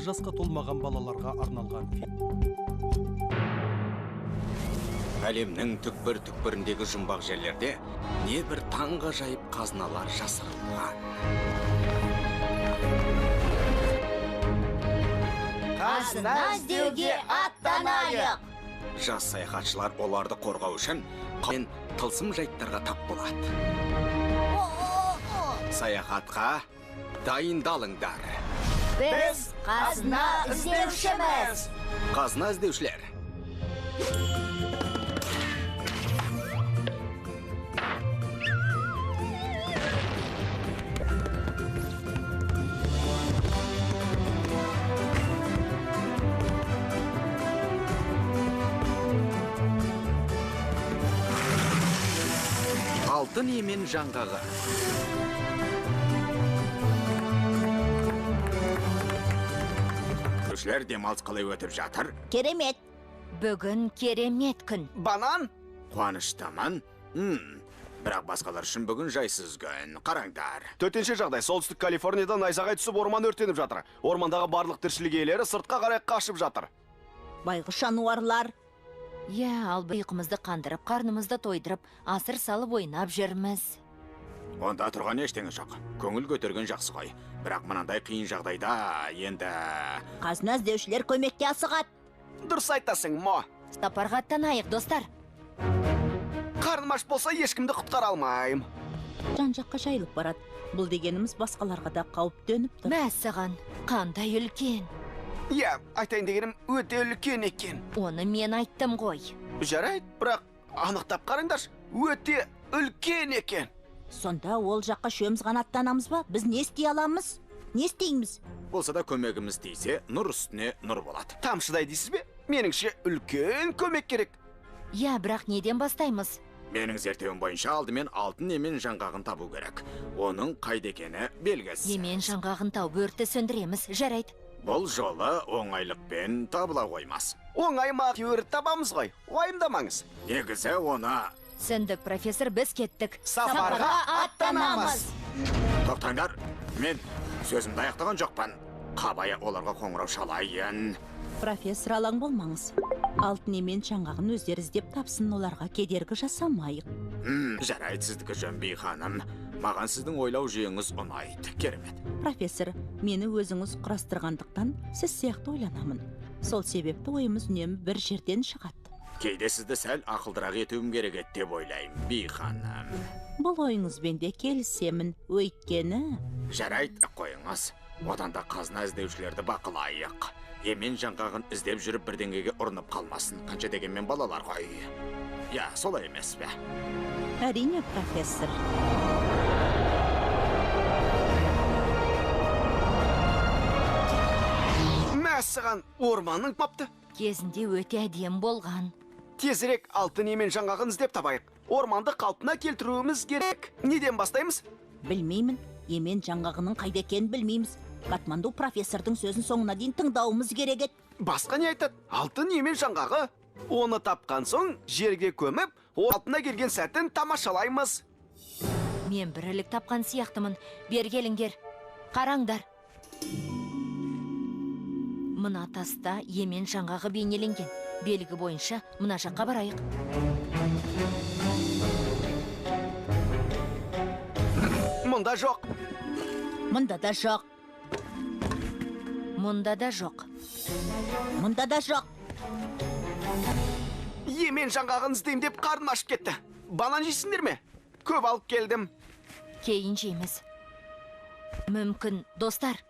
жасқа толмаған балаларға арналған фильм. Әлемнің түкпір-түкпіріндегі жұмбақ жерлерде небір таңғажайып қазыналар жасырылған. Қазына іздеуге аттанайық. Жас саяхатшылар оларды қорғау үшін мен тылсым жайттарға тап болады. Саяхатқа дайындалыңдар. Біз қазына іздеушіміз. Қазына іздеушілер. Алтын емен жаңғағы. Іздеушілер демалыс қалай өтіп жатыр? Керемет. Бүгін керемет күн. Банан? Қуаныштамын. Бірақ басқалар үшін бүгін жайсыз күн. Қараңдар. Төтенше жағдай, солтүстік Калифорнияда найзағай түсіп орман өртеніп жатыр. Ормандағы барлық тіршілік иелері сыртқа қарай қашып жатыр. Байғұс жануарлар. Ал ұйқымызды қандырып, қарнымызды тойдырып, асыр салып ойнап жүрміз. Онда тұрған ештеңе жоқ. Көңіл көтерген жақсы ғой. Бірақ мынандай қиын жағдайда енді... Қазына іздеушілер көмекке асығады. Дұрыс айтасың, Мо. Сапарға аттанайық, достар. Қарным аш болса ешкімді құтқара алмайым. Жан-жаққа жайылып барады. Бұл дегеніміз басқаларға да қауіп төніп тұр. Мәссаған, қандай үлкен. Айтайын дегенім өте үлкен екен. Оны мен айттым ғой. Жарайды, бірақ анықтап қараңдаршы, өте үлкен екен. Сонда ол жаққа шөміз ғана аттанамыз ба? Біз не істей аламыз? Не істейміз? Болса да көмегіміз тисе, нұр үстіне нұр болады. Тамшыдай дейсіз бе? Меніңше үлкен көмек керек. Бірақ неден бастаймыз? Менің зерттеуім бойынша алдымен алтын емен жаңғағын табу керек. Оның қайда екені белгісіз. Емен жаңғағын тауып өртті сөндіреміз, жарайды. Бұл жолы оңайлықпен табыла қоймас. Оңаймақ өрт табамыз ғой, уайымдамаңыз. Негізі оны... Сөндік, профессор, біз кеттік. Сапарға аттанамыз. Тоқтаңдар, мен сөзімді аяқтаған жоқпын. Қабая оларға қоңырау шалайын. Профессор, алаң болмаңыз. Алтын емен жаңғағын өздері іздеп тапсын, оларға кедергі жасамайық. Жарайды, сіздікі жөнбей ханым. Маған сіздің ойлау жүйеңіз ұнайды. Керемет. Профессор, мені өзіңіз құрастырғандықтан сіз сияқты ойланамын. Сол себепті ойымыз үнемі бір жерден шығады. Кейде сізді сәл ақылдырақ етуім керек еді деп ойлаймын, би ханым. Бұл ойыңызбен де келісемін, өйткені... Жарайды, қойыңыз. Одан да қазына іздеушілерді бақылайық. Емен жаңғағын іздеп жүріп бірдеңеге ұрынып қалмасын. Қанша дегенмен балалар ғой. Солай емес бе? Әрине, профессор. Мәссаған, орманның папты. Кезінде өте әдем болған. Тезірек алтын емен жаңғағын іздеп табайық. Орманды қалпына келтіруіміз керек. Неден бастаймыз? Білмеймін. Емен жаңғағының қайда екенін білмейміз. Катманду профессордың сөзін соңына дейін тыңдауымыз керек еді. Басқа не айтады? Алтын емен жаңғағы. Оны тапқан соң жерге көміп, алтына келген сәтін тамашалаймыз. Мен бірлік тапқан сияқтымын. Бер келіңдер. Қараңдар. Мына таста емен жаңғағы бейнеленген. Белгі бойынша мына жаққа барайық. Мұнда жоқ. Мұнда да жоқ. Мұнда да жоқ. Мұнда да жоқ. Емен жаңғағын іздейм деп қарным ашып кетті. Банан жейсіңдер ме? Көп алып келдім. Кейін жейміз. Мүмкін, достар.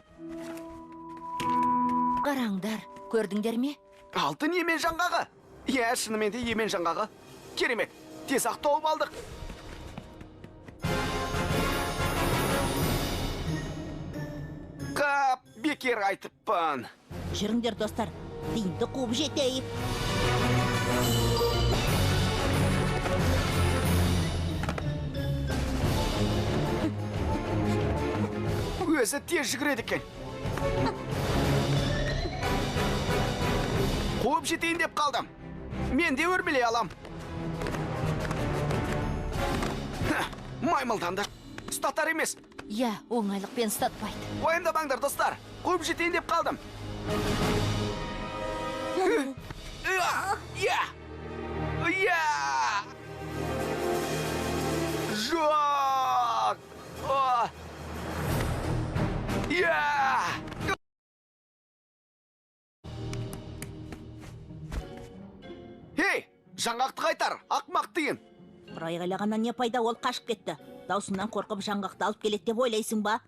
Қараңдар, көрдіңдер ме? Алтын емен жаңғағы. Шынымен де емен жаңғағы. Керемет, тез ақ тауып алдық. Қап, бекер айтыппын. Жүріңдер, достар, тиімді қуып жетейік. Өзі тез жүгіреді екен. Қуып жетейін деп қалдым. Мен де өрмелей алам. Маймылданды. Ұстатар емес. Оңайлықпен ұстатпайды. Уайымдамаңдар, достар. Қуып жетейін деп қалдым. Жоқ! Хей, жаңғақты қайтар, ақмақ деген. Бір айғайлағаннан не пайда, ол қашып кетті. Даусынан қорқып жаңғақты алып келеді деп ойлайсың ба?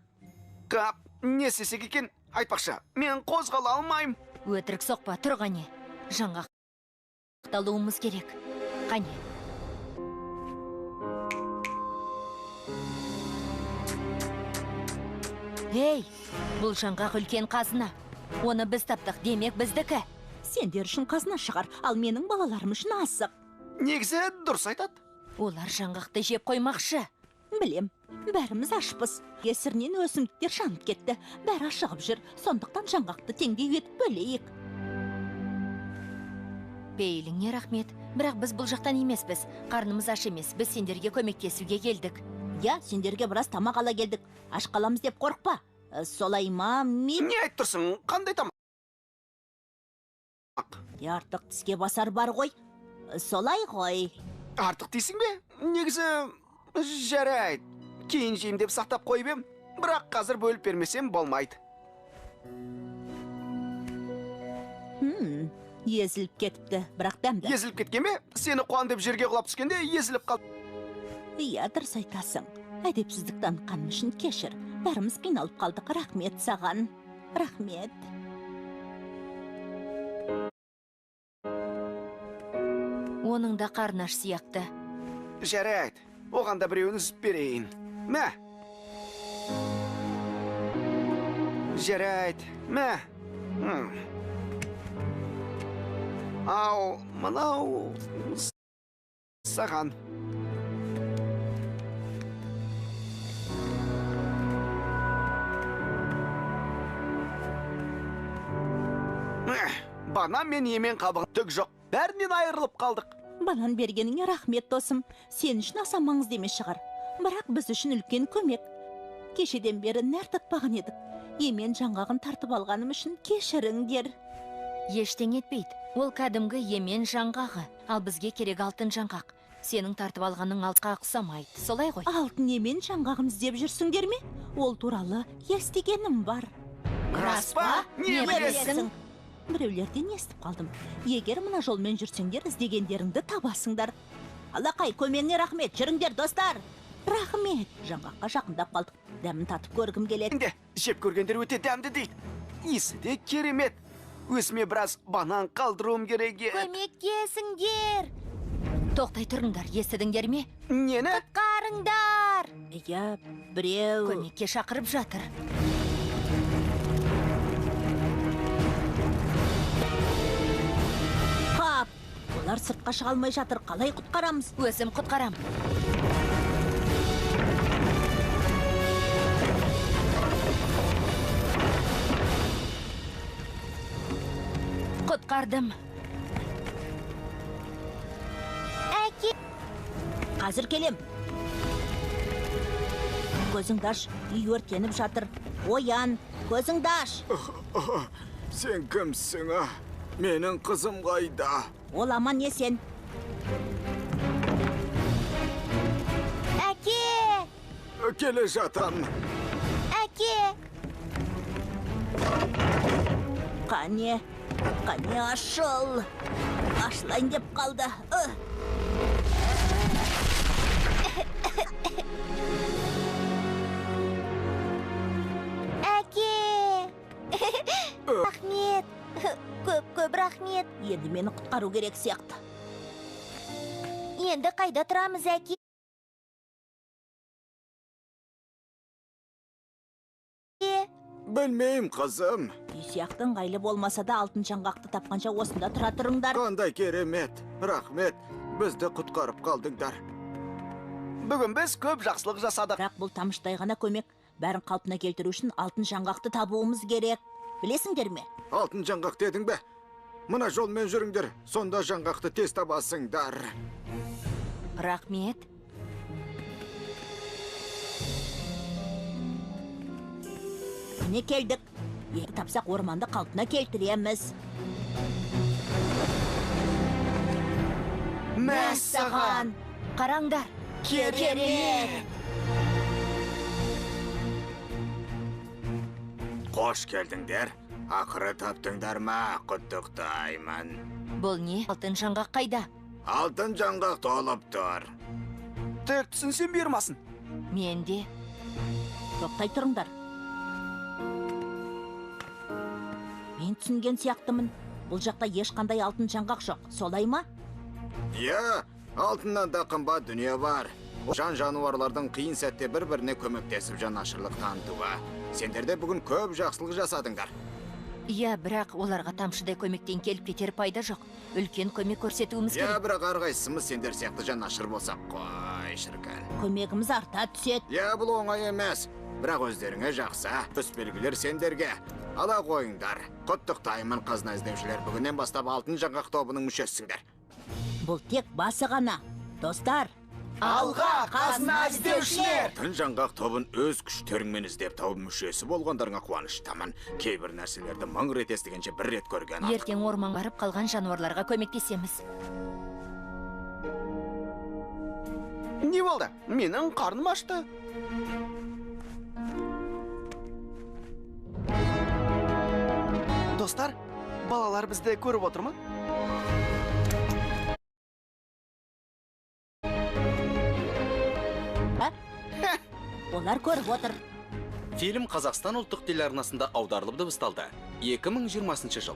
Қап, не істесек екен? Айтпақшы, мен қозғала алмайым. Өтірік соқпа, тұр қане. Жаңғақты алуымыз керек. Қане. Ей, бұл жаңғақ үлкен қазына. Оны біз таптық, демек біздікі. Сендер үшін қазына шығар, ал менің балаларым үшін асық. Негізі дұрыс айтады. Олар жаңғақты жеп қоймақшы. Білем, бәріміз ашпыз. Кесірінен өсімдіктер жанып кетті. Бәрі ашығып жүр, сондықтан жаңғақты теңдей етіп бөлейік. Пейіліңе рахмет. Бірақ біз бұл жақтан емеспіз. Қарнымыз аш емес, біз сендерге көмектесуге келдік. Я, сендерге біраз тамақ ала келдік. Аш қаламыз деп қорықпа. Солай ма, мен... Не айтып тұрсың? Қандай тамақ? Артық тіске басар бар ғой. Солай ғой. Артық дейсің бе? Негізі жарайды. Кейін жеймін деп сақтап қойып ем. Бірақ қазір бөліп бермесем болмайды. Езіліп кетіпті, бірақ дәмді. Езіліп кеткен бе? Сені қуан деп жерге құлап түскенде езіліп қалды. Иә, дұрыс айтасың. Әдепсіздік танытқаным үшін кешір. Бәріміз қиналып қалдық. Рахмет саған. Рахмет. Оның да қарны аш сияқты. Жарайды. Оған да біреуін үзіп берейін. Мә. Жарайды. Мә. Ау, мынау саған. Банан мен емен қабығы түк жоқ. Бәрінен айырылып қалдық. Банан бергеніңе рахмет, досым. Сен үшін аса маңызды емес шығар. Бірақ біз үшін үлкен көмек. Кешеден бері нәр татпаған едік. Емен жаңғағын тартып алғаным үшін кешіріңдер. Ештеңе етпейді. Ол кәдімгі емен жаңғағы. Ал бізге керек алтын жаңғақ. Сенің тартып алғаның алтқа ұқсамайды. Солай ғой? Алтын емен жаңғағын іздеп жүрсіңдер ме? Ол туралы естігенім бар. Рас па? Не білесің? Біреулерден естіп қалдым. Егер мына жолмен жүрсеңдер, іздегендеріңді табасыңдар. Алақай, көмегіңе рахмет. Жүріңдер, достар. Рахмет. Жаңғаққа жақындап қалдық. Дәмін татып көргім келеді. Енді жеп көргендер өте дәмді дейді. Иісі де керемет. Өзіме біраз банан қалдыруым керек. Көмектесіңдер. Тоқтай тұрыңдар, естідіңдер ме? Нені? Құтқарыңдар. Иә, біреу... Көмекке шақырып жатыр. Қап, олар сыртқа шыға алмай жатыр. Қалай құтқарамыз? Өзім құтқарам. Құтқардым. Әке! Қазір келем. Көзіңді аш, үй өртеніп жатыр. Оян, көзіңді аш. Сен кімсің, а? Менің қызым қайда? Ол аман есен. Әке! Келе жатам. Әке! Қане ашыл. Ашылайын деп қалды. Әке! Рахмет! Көп рахмет! Енді мені құтқару керек сияқты. Енді қайда тұрамыз, әке? Білмеймін, қызым. Үй сияқты ыңғайлы болмаса да алтын жаңғақты тапқанша осында тұра тұрыңдар. Қандай керемет. Рахмет. Бізді құтқарып қалдыңдар. Бүгін біз көп жақсылық жасадық. Бірақ бұл тамыштай ғана көмек. Бәрін қалпына келтіру үшін алтын жаңғақты табуымыз керек. Білесіңдер ме? Алтын жаңғақ дедің бе? Мына жолмен жүріңдер. Сонда жаңғақты тез табасыңдар. Рахмет. Міне келдік. егер тапсақ орманды қалпына келтіреміз. Мәссаған! Қараңдар. Керемет! Қош келдіңдер. Ақыры таптыңдар ма? Құттықтаймын. Бұл не? Алтын жаңғақ қайда? Алтын жаңғақ толып тұр. Тек түсінсем бермасын. Менде. Тоқтай тұрыңдар. Мен түсінген сияқтымын. Бұл жақта ешқандай алтын жаңғақ жоқ, солай ма? Иә, алтыннан да қымбат дүние бар. Жан-жануарлардың қиын сәтте бір-біріне көмектесіп жанашырлық танытуға. Сендер де бүгін көп жақсылық жасадыңдар. Иә, бірақ оларға тамшыдай көмектен келіп кетер пайда жоқ. Үлкен көмек көрсетуіміз Иә, керек. бірақ әрқайсымыз сендер сияқты жанашыр болсақ қой, шіркін. Көмегіміз арта түседі. Иә, бұл оңай емес. Бірақ өздеріңе жақсы, төсбелгілер сендерге. Ала қойыңдар. Құттықтаймын, қазына іздеушілер. Бүгіннен бастап алтын жаңғақ тобының мүшесісіңдер. Бұл тек басы ғана. Достар, Алға, қазына іздеушілер! Алтын жаңғақ тобын өз күштеріңмен іздеп тауып мүшесі болғандарыңа қуаныштамын. Кейбір нәрселерді мың рет естігенше бір рет көрген артық. Ертең орман барып қалған жануарларға көмектесеміз. Не болды? Менің қарным ашты. Достар, балалар бізді көріп отыр ма? олар көріп отыр. Фильм Қазақстан ұлттық телеарнасында аударылып дыбысталды. 2020 жыл.